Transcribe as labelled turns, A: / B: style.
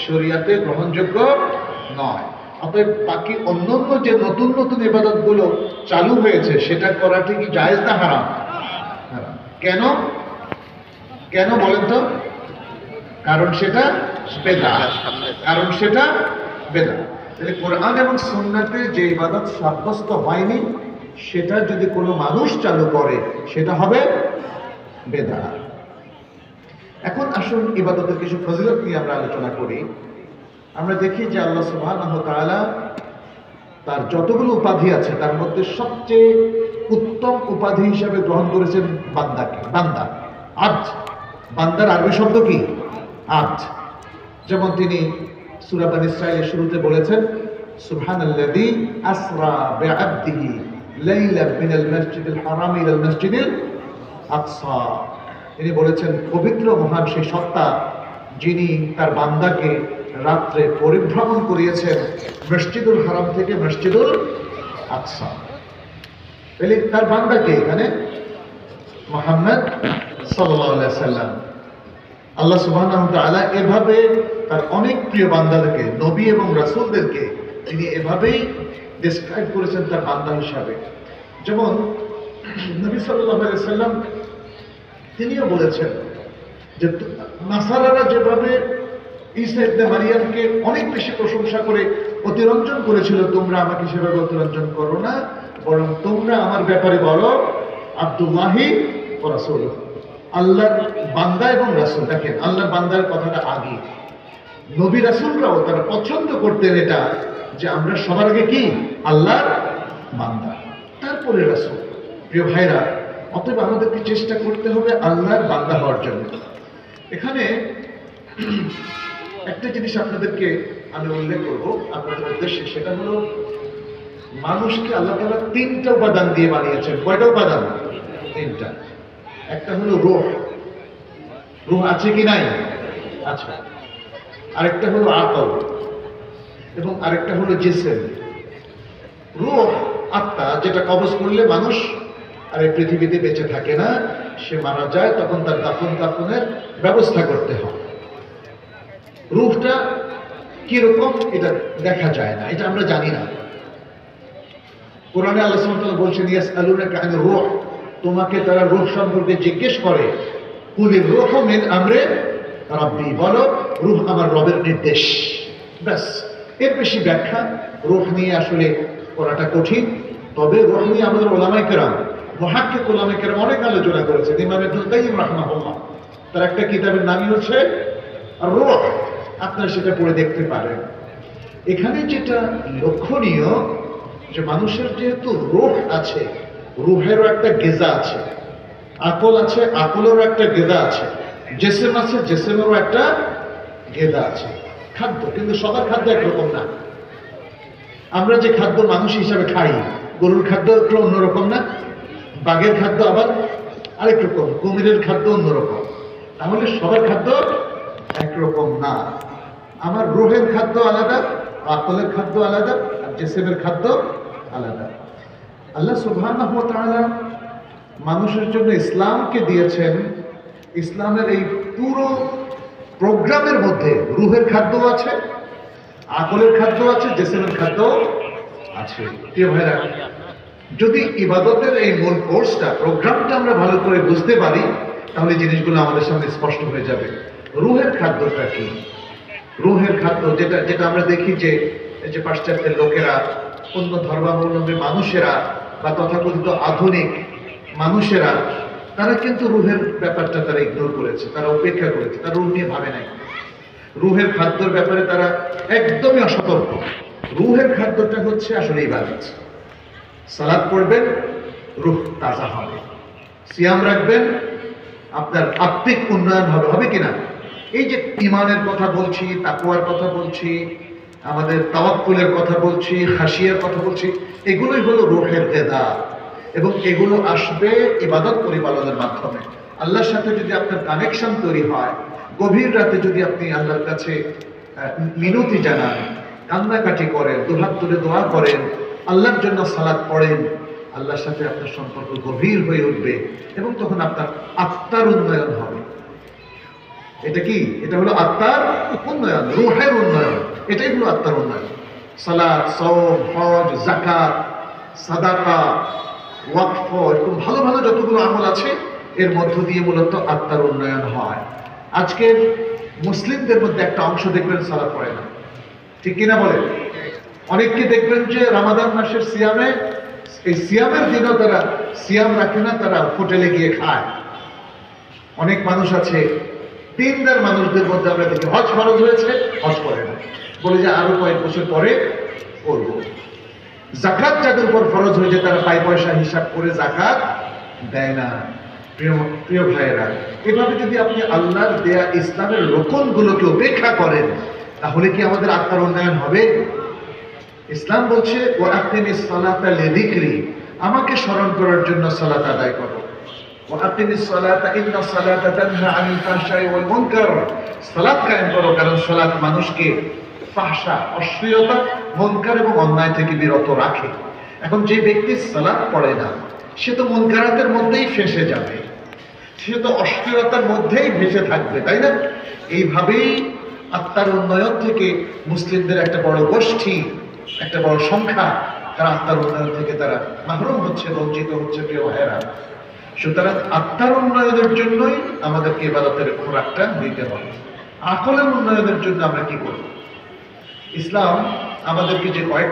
A: শরীয়তে গ্রহণযোগ্য নয়। অতএব বাকি অন্যান্য যে নতুন নতুন ইবাদতগুলো চালু হয়েছে সেটা করাটা কি জায়েজ না হারাম? কেন কেন বলেন তো? কারণ সেটা বেদাত। কারণ সেটা বেদাত। তাহলে কোরআন এবং সুন্নাতে যে ইবাদত সাব্যস্ত হয়নি সেটা যদি কোনো মানুষ চালু করে সেটা হবে বেদাত। এখন আসুন ইবাদতের কিছু ফজিলত নিয়ে আমরা আলোচনা করি। আমরা দেখি যে আল্লাহ সুবহানাহু ওয়া তাআলা তার যতগুলো উপাধি আছে তার মধ্যে সবচেয়ে উত্তম উপাধি হিসেবে গ্রহণ করেছেন বান্দাকে। বান্দা, আব্দ। বান্দার আরবি শব্দ কি? আব্দ। যেমন তিনি সূরা বনী ইসরাঈলের শুরুতে বলেছেন, সুবহানাল্লাযী আসরা বিআবদিহি লাইলান মিনাল মাসজিদিল হারাম ইলাল মাসজিদিল আকসা। তিনি বলেছেন, পবিত্র মহান সেই সত্তা যিনি তার বান্দাকে রাত্রে পরিভ্রমণ করিয়েছেন মসজিদুল হারাম থেকে মসজিদুল আকসা। তাহলে তার বান্দাকে এখানে মুহাম্মদ সাল্লাল্লাহু আলাইহি সাল্লাম। আল্লাহ সুবহানাহু ওয়া তাআলা এভাবে তার অনেক প্রিয় বান্দাদেরকে, নবী এবং রাসূলদেরকে তিনি এভাবেই ডেসক্রাইব করেছেন তার বান্দা হিসাবে। যেমন নবী সাল্লাল্লাহু আলাইহি সাল্লাম তিনিও বলেছেন যে নাসারারা যেভাবে ঈসা ইবনে মারিয়ামকে অনেক বেশি প্রশংসা করে অতিরঞ্জন করেছিল, তোমরা আমাকে সেভাবে অতিরঞ্জন করো না, বরং তোমরা আমার ব্যাপারে বলো আব্দুল্লাহি ওয়া রাসূলুহু, আল্লাহর বান্দা এবং রাসূল। দেখেন, আল্লাহর বান্দার কথাটা আগে। নবী রাসূলরাও তারা পছন্দ করতেন এটা, যে আমরা সবার আগে কি আল্লাহর বান্দা, তারপরে রাসূল। প্রিয় ভাইরা, অতএব আমাদেরকে চেষ্টা করতে হবে আল্লাহর বান্দা হওয়ার জন্য। এখানে একটা জিনিস আপনাদেরকে আমি উল্লেখ করবো আপনাদের উদ্দেশ্যে, সেটা হলো মানুষকে আল্লাহ তাআলা তিনটা উপাদান দিয়ে বানিয়েছেন। কয়টা উপাদান? তিনটা। একটা হলো রূহ। রূহ আছে কি নাই? আচ্ছা। আরেকটা হলো আকল এবং আরেকটা হলো জিসম। রূহ আত্মা, যেটা কবজ করলে মানুষ আর এই পৃথিবীতে বেঁচে থাকে না, সে মারা যায়, তখন তার দাফন কাফনের ব্যবস্থা করতে হয়। রূহটা কিরকম এটা দেখা যায় না, এটা আমরা জানি না। কোরআনে আল্লাহ সুবহানাহু ওয়া তাআলা বলছেন, ইয়াসআলুনাকা আনির রূহ, তোমাকে তারা রূহ সম্পর্কে জিজ্ঞেস করে। কুলির রূহু মিন আমরি রাব্বি, বলো রূহ আমার রবের নির্দেশ। ব্যাস, এর বেশি ব্যাখ্যা রূহ নিয়ে আসলে করাটা কঠিন। তবে রূহ নিয়ে আমাদের উলামায়ে কেরাম, মুহাক্কিক উলামায়ে কেরাম অনেক আলোচনা করেছেন। ইমাম ইবনুল কাইয়্যিম রাহিমাহুল্লাহ, তার একটা কিতাবের নামই হচ্ছে রূহ, আপনারা সেটা পড়ে দেখতে পারেন। এখানে যেটা লক্ষণীয়, যে মানুষের যেহেতু রূহ আছে, রূহেরও একটা গিজা আছে, আকল আছে, আকলেরও একটা গিজা আছে, জিসম আছে, জিসমেরও একটা গিজা আছে। খাদ্য, কিন্তু সবার খাদ্য একরকম না। আমরা যে খাদ্য মানুষ হিসাবে খাই, গরুর খাদ্য একটু অন্যরকম না, বাঘের খাদ্য আবার আরেক রকম, কুমিরের খাদ্য অন্যরকম। তাহলে সবার খাদ্য একরকম না। আমার রূহের খাদ্য আলাদা, আকলের খাদ্য আলাদা, আর জিসমের খাদ্য আলাদা। আল্লাহ সুবহানাহু ওয়া তাআলা মানুষের জন্য ইসলামকে দিয়েছেন। ইসলামের এই পুরো প্রোগ্রামের মধ্যে রূহের খাদ্য আছে, আকলের খাদ্য আছে, জিসমের খাদ্য আছে। প্রিয় ভাইরা, যদি ইবাদতের এই মূল কোর্সটা, প্রোগ্রামটা আমরা ভালো করে বুঝতে পারি, তাহলে জিনিসগুলো আমাদের সামনে স্পষ্ট হয়ে যাবে। রূহের খাদ্যটা কি? রূহের খাদ্য যেটা আমরা দেখি যে পাশ্চাত্যের লোকেরা, অন্য ধর্মাবলম্বী মানুষেরা বা তথাকথিত আধুনিক মানুষেরা, তারা কিন্তু রূহের ব্যাপারটা তারা ইগনোর করেছে, তারা উপেক্ষা করেছে, তারা রূহ নিয়ে ভাবে নাই। রূহের খাদ্যের ব্যাপারে তারা একদমই অসতর্ক। রূহের খাদ্যটা হচ্ছে আসলে ইবাদত। সালাত পড়বেন, রূহ তাজা হবে। সিয়াম রাখবেন, আপনার আত্মিক উন্নয়ন হবে। হবে কিনা? এই যে ঈমানের কথা বলছি, তাকওয়ার কথা বলছি, আমাদের তাওয়াক্কুলের কথা বলছি, খাশিয়ার কথা বলছি, এগুলোই হলো রূহের গিযা, এবং এগুলো আসবে ইবাদত পরিপালনের মাধ্যমে। আল্লাহর সাথে যদি আপনার কানেকশন তৈরি হয়, গভীর রাতে যদি আপনি আল্লাহর কাছে মিনতি জানান, কান্নাকাটি করেন, দুহাত তুলে দোয়া করেন, আল্লাহর জন্য সালাত পড়েন, আল্লাহর সাথে আপনার সম্পর্ক গভীর হয়ে উঠবে এবং তখন আপনার আত্মার উন্নয়ন হবে। এটা কি? এটা হলো আত্মার উন্নয়ন, রূহের উন্নয়ন। এটাই হলো আত্মার উন্নয়ন। সালাত, সাওম, হজ, যাকাত, সাদাকা, ওয়াকফ, এরকম ভালো ভালো যতগুলো আমল আছে এর মধ্য দিয়ে মূলত আত্মার উন্নয়ন হয়। আজকের মুসলিমদের মধ্যে একটা অংশ দেখবেন সালাত পড়ে না, ঠিক কিনা বলেন? অনেককে দেখবেন যে রমাদান মাসের সিয়ামে, এই সিয়ামের দিনও তারা সিয়াম রাখে না, তারা হোটেলে গিয়ে খায়। অনেক মানুষ আছে, দিনদার মানুষদের মধ্যে আমরা দেখি হজ ফরজ হয়েছে, হজ করে না, বলে যে আরো কয়েক বছর পরে করব। যাকাত যাদের উপর ফরজ হয়েছে তারা পাই পয়সা হিসাব করে যাকাত দেয় না। প্রিয় প্রিয় ভাইয়েরা, এভাবে যদি আপনি আল্লাহর দেয়া ইসলামের রোকনগুলোকে উপেক্ষা করেন, তাহলে কি আমাদের আত্মার উন্নয়ন হবে? ইসলাম বলছে ওয়া আকিমিস সালাতা লিযিকরি, আমাকে স্মরণ করার জন্য সালাত আদায় করো। ওয়া আকিমিস সালাতা ইন্নাস সালাতা তানহা আনিল ফাহশাই ওয়াল মুনকার, সালাত কায়েম করো, কারণ সালাত মানুষকে ফাহশা, অশ্লীলতা, মুনকার এবং অন্যায় থেকে বিরত রাখে। এখন যে ব্যক্তি সালাত পড়ে না, সে তো মুনকারাতের মধ্যেই ফেঁসে যাবে, সে তো অশ্লীলতার মধ্যেই ভেসে থাকবে, তাই না? এইভাবেই আত্মার উন্নয়ন থেকে মুসলিমদের একটা বড় গোষ্ঠী, একটা বড় সংখ্যা, তারা আত্মার উন্নয়ন থেকে তারা মাহরুম হচ্ছে, বঞ্চিত হচ্ছে। প্রিয় ভাইয়েরা, সুতরাং আত্মার উন্নয়নের জন্যই আমাদেরকে ইবাদতের খোরাকটা দিতে হবে। আকলের উন্নয়নের জন্য আমরা কি করব? ইসলাম আমাদেরকে যে কয়েক